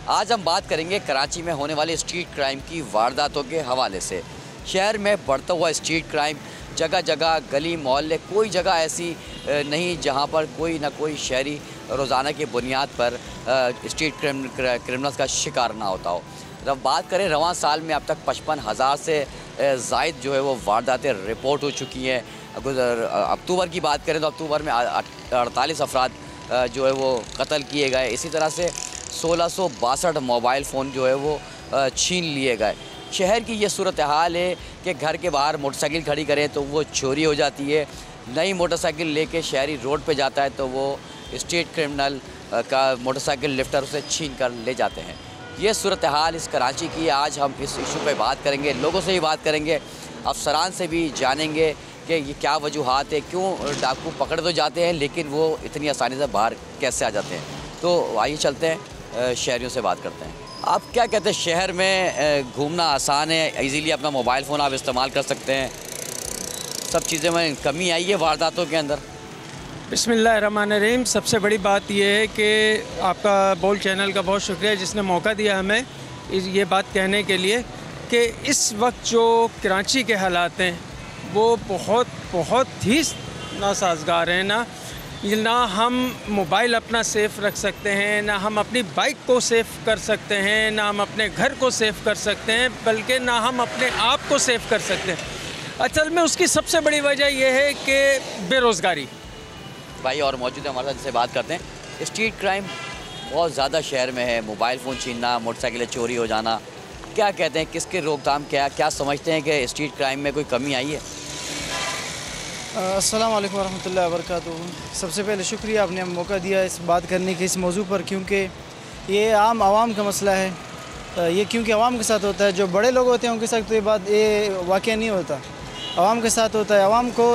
आज हम बात करेंगे कराची में होने वाले स्ट्रीट क्राइम की वारदातों के हवाले से। शहर में बढ़ता हुआ स्ट्रीट क्राइम, जगह जगह गली मोहल्ले, कोई जगह ऐसी नहीं जहां पर कोई ना कोई शहरी रोज़ाना की बुनियाद पर स्ट्रीट क्रिमिनल्स का शिकार ना होता हो। जब बात करें रवां साल में अब तक 55,000 से ज़ायद जो है वो वारदातें रिपोर्ट हो चुकी हैं। अक्टूबर की बात करें तो अक्टूबर में 48 अफराद जो है वो कत्ल किए गए। इसी तरह से 1662 मोबाइल फ़ोन जो है वो छीन लिए गए। शहर की ये सूरत हाल है कि घर के बाहर मोटरसाइकिल खड़ी करें तो वो चोरी हो जाती है। नई मोटरसाइकिल लेके शहरी रोड पे जाता है तो वो स्ट्रीट क्रिमिनल का मोटरसाइकिल लिफ्टर उसे छीन कर ले जाते हैं। ये सूरत हाल इस कराची की। आज हम इस इशू पे बात करेंगे, लोगों से ही बात करेंगे, अफसरान से भी जानेंगे कि ये क्या वजूहात है, क्यों डाकू पकड़ तो जाते हैं लेकिन वो इतनी आसानी से बाहर कैसे आ जाते हैं। तो आइए चलते हैं, शहरियों से बात करते हैं। आप क्या कहते हैं, शहर में घूमना आसान है, इजीली अपना मोबाइल फ़ोन आप इस्तेमाल कर सकते हैं, सब चीज़ें में कमी आई है वारदातों के अंदर? बिस्मिल्लाहिर्रहमानिर्रहीम। सबसे बड़ी बात यह है कि आपका बोल चैनल का बहुत शुक्रिया जिसने मौका दिया हमें ये बात कहने के लिए कि इस वक्त जो कराची के हालात हैं वो बहुत ही नासाजगार हैं। ना हम मोबाइल अपना सेफ़ रख सकते हैं, ना हम अपनी बाइक को सेफ़ कर सकते हैं, ना हम अपने घर को सेफ़ कर सकते हैं, बल्कि ना हम अपने आप को सेफ़ कर सकते हैं। असल में उसकी सबसे बड़ी वजह यह है कि बेरोज़गारी। भाई और मौजूद है हमारे साथ, जिससे बात करते हैं। स्ट्रीट क्राइम बहुत ज़्यादा शहर में है, मोबाइल फ़ोन छीनना, मोटरसाइकिलें चोरी हो जाना, क्या कहते हैं, किसके रोकथाम क्या समझते हैं कि स्ट्रीट क्राइम में कोई कमी आई है? अस्सलाम वालेकुम रहमतुल्लाहि व बरकातुहू। सबसे पहले शुक्रिया आपने हमें मौका दिया इस बात करने के इस मौजू पर, क्योंकि ये आम आवाम का मसला है। ये क्योंकि आवाम के साथ होता है, जो बड़े लोग होते हैं उनके साथ तो ये वाक़या नहीं होता, आवाम के साथ होता है। आवाम को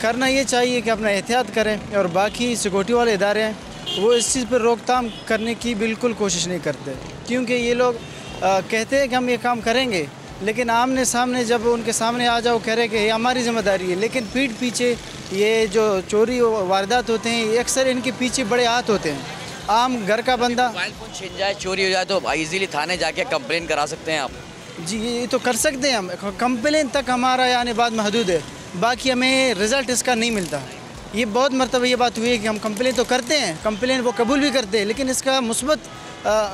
करना ये चाहिए कि अपना एहतियात करें, और बाकी सिक्योरिटी वाले इदारे हैं वो इस चीज़ पर रोकथाम करने की बिल्कुल कोशिश नहीं करते, क्योंकि ये लोग कहते हैं कि हम ये काम करेंगे, लेकिन आमने सामने जब उनके सामने आ जाओ कह रहे कि ये हमारी ज़िम्मेदारी है, लेकिन पीठ पीछे ये जो चोरी वारदात होते हैं ये अक्सर इनके पीछे बड़े हाथ होते हैं। आम घर का बंदा मोबाइल फ़ोन छीन जाए, चोरी हो जाए तो ईज़िली थाने जाके कंप्लेन करा सकते हैं आप? जी ये तो कर सकते हैं हम, कंप्लेन तक हमारा यानी बात महदूद है, बाकी हमें रिज़ल्ट इसका नहीं मिलता। ये बहुत मरतबा ये बात हुई है कि हम कंप्लेन तो करते हैं, कंप्लेन वो कबूल भी करते हैं, लेकिन इसका मुस्बत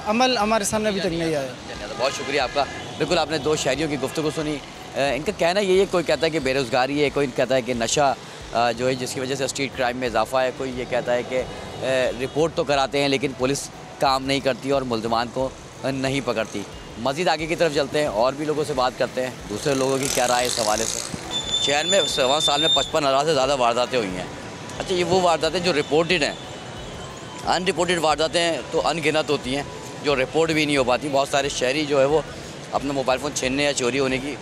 अमल हमारे सामने अभी तक नहीं आया। बहुत शुक्रिया आपका। बिल्कुल आपने दो शहरियों की गुफ्तगू सुनी। इनका कहना यही है, कोई कहता है कि बेरोज़गारी है, कोई कहता है कि नशा जो है जिसकी वजह से स्ट्रीट क्राइम में इजाफा है, कोई ये कहता है कि रिपोर्ट तो कराते हैं लेकिन पुलिस काम नहीं करती और मुल्ज़िमान को नहीं पकड़ती। मज़ीद आगे की तरफ चलते हैं और भी लोगों से बात करते हैं, दूसरे लोगों की क्या राय है इस हवाले से। शहर में सवा साल में 55,000 से ज़्यादा वारदातें हुई हैं। अच्छा, ये वो वारदातें जो रिपोर्टेड हैं, अनरिपोर्टेड वारदातें तो अनगिनत होती हैं जो रिपोर्ट भी नहीं हो पाती। बहुत सारे शहरी जो है वो अपना मोबाइल फ़ोन छीनने या चोरी होने की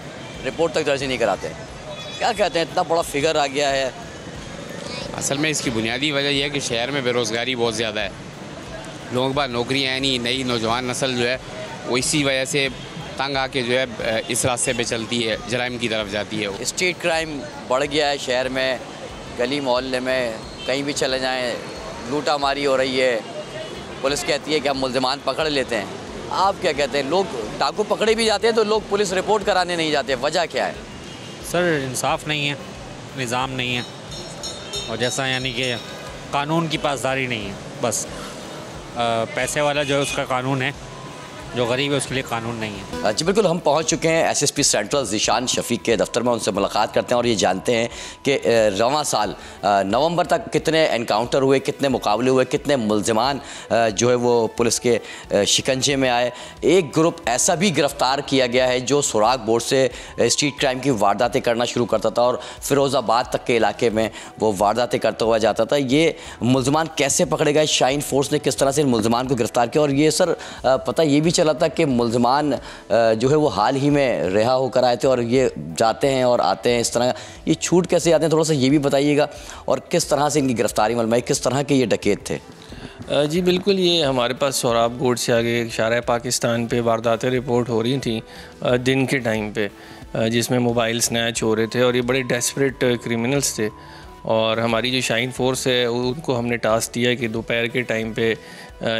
रिपोर्ट तक दर्ज नहीं कराते। क्या कहते हैं, इतना बड़ा फिगर आ गया है? असल में इसकी बुनियादी वजह यह है कि शहर में बेरोज़गारी बहुत ज़्यादा है, लोगों के पास नौकरियाँ नहीं, नई नौजवान नस्ल जो है वो इसी वजह से तंग आके जो है इस रास्ते पे चलती है, जराइम की तरफ जाती है। स्ट्रीट क्राइम बढ़ गया है शहर में, गली मोहल्ले में कहीं भी चले जाएँ लूटा मारी हो रही है। पुलिस कहती है कि हम मुल्ज़िमान पकड़ लेते हैं। आप क्या कहते हैं, लोग डाकू पकड़े भी जाते हैं तो लोग पुलिस रिपोर्ट कराने नहीं जाते, वजह क्या है? सर इंसाफ नहीं है, निज़ाम नहीं है, और जैसा यानी कि कानून की पासदारी नहीं है। बस पैसे वाला जो है उसका कानून है, जो गरीब है उसके लिए कानून नहीं है। जी बिल्कुल, हम पहुंच चुके हैं एसएसपी सेंट्रल ज़ीशान शफीक के दफ्तर में, उनसे मुलाकात करते हैं और ये जानते हैं कि रवां साल नवंबर तक कितने एनकाउंटर हुए, कितने मुकाबले हुए, कितने मुल्ज़िमान जो है वो पुलिस के शिकंजे में आए। एक ग्रुप ऐसा भी गिरफ़्तार किया गया है जो सुराग बोर्ड से स्ट्रीट क्राइम की वारदातें करना शुरू करता था और फ़िरोज़ाबाद तक के इलाके में वो वारदातें करता हुआ जाता था। ये मुल्ज़िमान कैसे पकड़े गए, शाइन फोर्स ने किस तरह से इन मुल्ज़िमान को गिरफ़्तार किया, और ये सर पता ये भी चला था कि मुल्ज़िमान जो है वो हाल ही में रिहा होकर आए थे और ये जाते हैं और आते हैं, इस तरह ये छूट कैसे आते हैं, थोड़ा सा ये भी बताइएगा, और किस तरह से इनकी गिरफ्तारी मलमाई, किस तरह के ये डकैत थे? जी बिल्कुल, ये हमारे पास सोराब गोड से आगे शारा पाकिस्तान पे वारदातें रिपोर्ट हो रही थी दिन के टाइम पे, जिसमें मोबाइल स्नैच हो रहे थे और ये बड़े डेस्परेट क्रिमिनल्स थे। और हमारी जो शाइन फोर्स है उनको हमने टास्क दिया है कि दोपहर के टाइम पे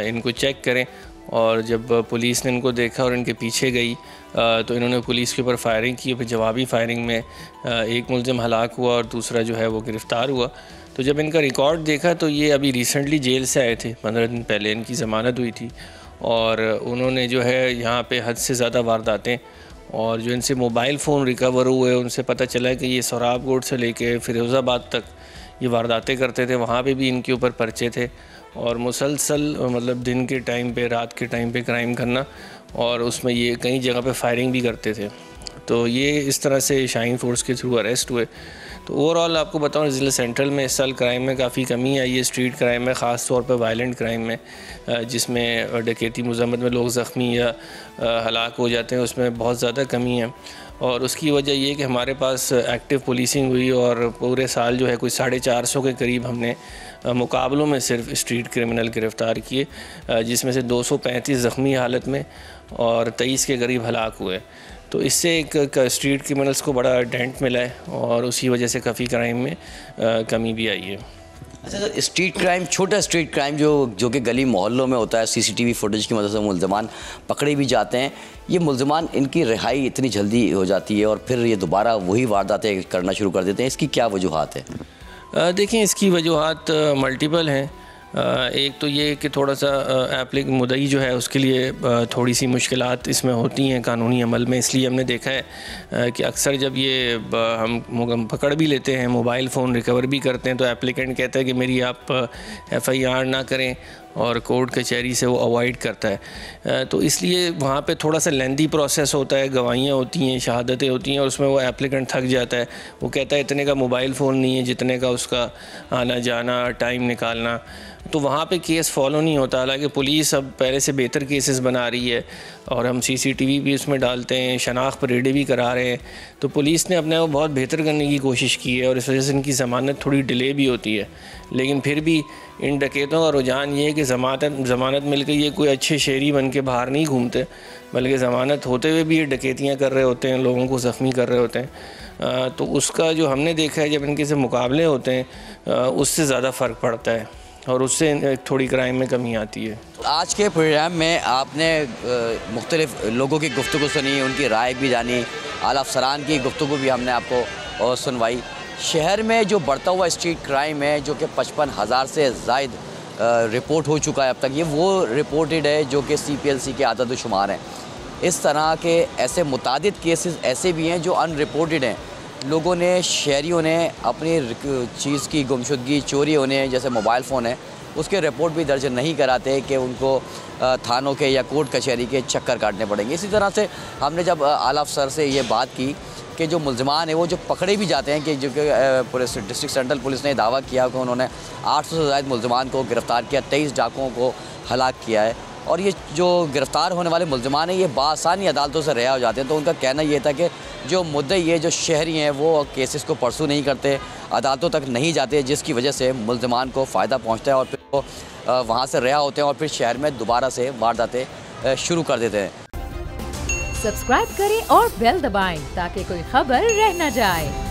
इनको चेक करें और जब पुलिस ने इनको देखा और इनके पीछे गई तो इन्होंने पुलिस के ऊपर फायरिंग की। फिर जवाबी फायरिंग में एक मुलज़िम हलाक हुआ और दूसरा जो है वो गिरफ़्तार हुआ। तो जब इनका रिकॉर्ड देखा तो ये अभी रिसेंटली जेल से आए थे, 15 दिन पहले इनकी ज़मानत हुई थी और उन्होंने जो है यहाँ पे हद से ज़्यादा वारदातें, और जो इनसे मोबाइल फ़ोन रिकवर हुए उनसे पता चला कि ये सोहराब गोड से लेके फिरोज़ाबाद तक ये वारदातें करते थे। वहाँ पे भी इनके ऊपर पर्चे थे और मुसलसल मतलब दिन के टाइम पे, रात के टाइम पे क्राइम करना, और उसमें ये कई जगह पे फायरिंग भी करते थे। तो ये इस तरह से शाहीन फोर्स के थ्रू अरेस्ट हुए। तो ओवरऑल आपको बताऊं, ज़िला सेंट्रल में इस साल क्राइम में काफ़ी कमी आई है, स्ट्रीट क्राइम में, ख़ास तौर पे वायलेंट क्राइम में, जिसमें डकैती मुज़म्मत में लोग ज़ख्मी या हलाक हो जाते हैं, उसमें बहुत ज़्यादा कमी है। और उसकी वजह ये कि हमारे पास एक्टिव पुलिसिंग हुई और पूरे साल जो है कोई 450 के करीब हमने मुकाबलों में सिर्फ स्ट्रीट क्रिमिनल गिरफ़्तार किए, जिसमें से 235 ज़ख्मी हालत में और 23 के करीब हलाक हुए। तो इससे एक स्ट्रीट क्रिमिनल्स को बड़ा डेंट मिला है और उसी वजह से काफ़ी क्राइम में कमी भी आई है। अच्छा सर, स्ट्रीट क्राइम, छोटा स्ट्रीट क्राइम जो कि गली मोहल्लों में होता है, सीसीटीवी फुटेज की मदद से मुल्ज़िमान पकड़े भी जाते हैं, ये मुल्ज़िमान इनकी रिहाई इतनी जल्दी हो जाती है और फिर ये दोबारा वही वारदातें करना शुरू कर देते हैं, इसकी क्या वजूहात है? देखिए, इसकी वजूहात मल्टीपल हैं। एक तो ये कि थोड़ा सा एप्लिक मुद्दई जो है उसके लिए थोड़ी सी मुश्किलात इसमें होती हैं कानूनी अमल में। इसलिए हमने देखा है कि अक्सर जब ये हम पकड़ भी लेते हैं, मोबाइल फ़ोन रिकवर भी करते हैं, तो एप्लीकेंट कहता है कि मेरी आप FIR ना करें और कोर्ट कचहरी से वो अवॉइड करता है। तो इसलिए वहाँ पे थोड़ा सा लेंदी प्रोसेस होता है, गवाहियाँ होती हैं, शहादतें होती हैं और उसमें वो एप्लीकेंट थक जाता है। वो कहता है इतने का मोबाइल फ़ोन नहीं है जितने का उसका आना जाना, टाइम निकालना। तो वहाँ पे केस फॉलो नहीं होता। हालांकि पुलिस अब पहले से बेहतर केसेस बना रही है और हम CCTV भी उसमें डालते हैं, शनाख्त परेडें भी करा रहे हैं। तो पुलिस ने अपने को बहुत बेहतर करने की कोशिश की है और इस वजह से इनकी ज़मानत थोड़ी डिले भी होती है। लेकिन फिर भी इन डकैतों का रुझान ये है कि ज़मानत मिल के ये कोई अच्छे शहरी बन के बाहर नहीं घूमते, बल्कि ज़मानत होते हुए भी ये डकैतियाँ कर रहे होते हैं, लोगों को ज़ख्मी कर रहे होते हैं। तो उसका जो हमने देखा है, जब इनके से मुकाबले होते हैं उससे ज़्यादा फ़र्क पड़ता है और उससे थोड़ी क्राइम में कमी आती है। आज के प्रोग्राम में आपने मुख्तलिफ़ लोगों की गुफ्तगू सुनी, उनकी राय भी जानी, आला अफसरान की गुफ्तगू भी हमने आपको सुनवाई। शहर में जो बढ़ता हुआ स्ट्रीट क्राइम है, जो कि 55,000 से ज़ायद रिपोर्ट हो चुका है अब तक, ये वो रिपोर्टेड है जो कि CPLC के आदद शुमार हैं। इस तरह के ऐसे मुतादिद केसेस ऐसे भी हैं जो अनरिपोर्टेड हैं। लोगों ने, शहरियों ने अपनी चीज़ की गुमशुदगी, चोरी होने, जैसे मोबाइल फ़ोन है, उसके रिपोर्ट भी दर्ज नहीं कराते कि उनको थानों के या कोर्ट कचहरी के चक्कर काटने पड़ेंगे। इसी तरह से हमने जब आला अफसर से ये बात की कि जो मुल्ज़िमान है वो जो पकड़े भी जाते हैं, कि जो कि पुलिस डिस्ट्रिक्ट सेंट्रल पुलिस ने दावा किया कि उन्होंने 800 से ज़ायद मुल्ज़िमान को गिरफ़्तार किया, 23 डाकुओं को हलाक किया है और ये जो गिरफ़्तार होने वाले मुल्ज़िमान हैं ये बासानी अदालतों से रिहा हो जाते हैं। तो उनका कहना ये था कि जो मुद्दई है, जो शहरी हैं, वो केसेस को परसू नहीं करते, अदालतों तक नहीं जाते, जिसकी वजह से मुल्ज़िमान को फ़ायदा पहुँचता है और फिर वो वहाँ से रिहा होते हैं और फिर शहर में दोबारा से वारदातें शुरू कर देते हैं। सब्सक्राइब करें और बेल दबाएं ताकि कोई खबर रह न जाए।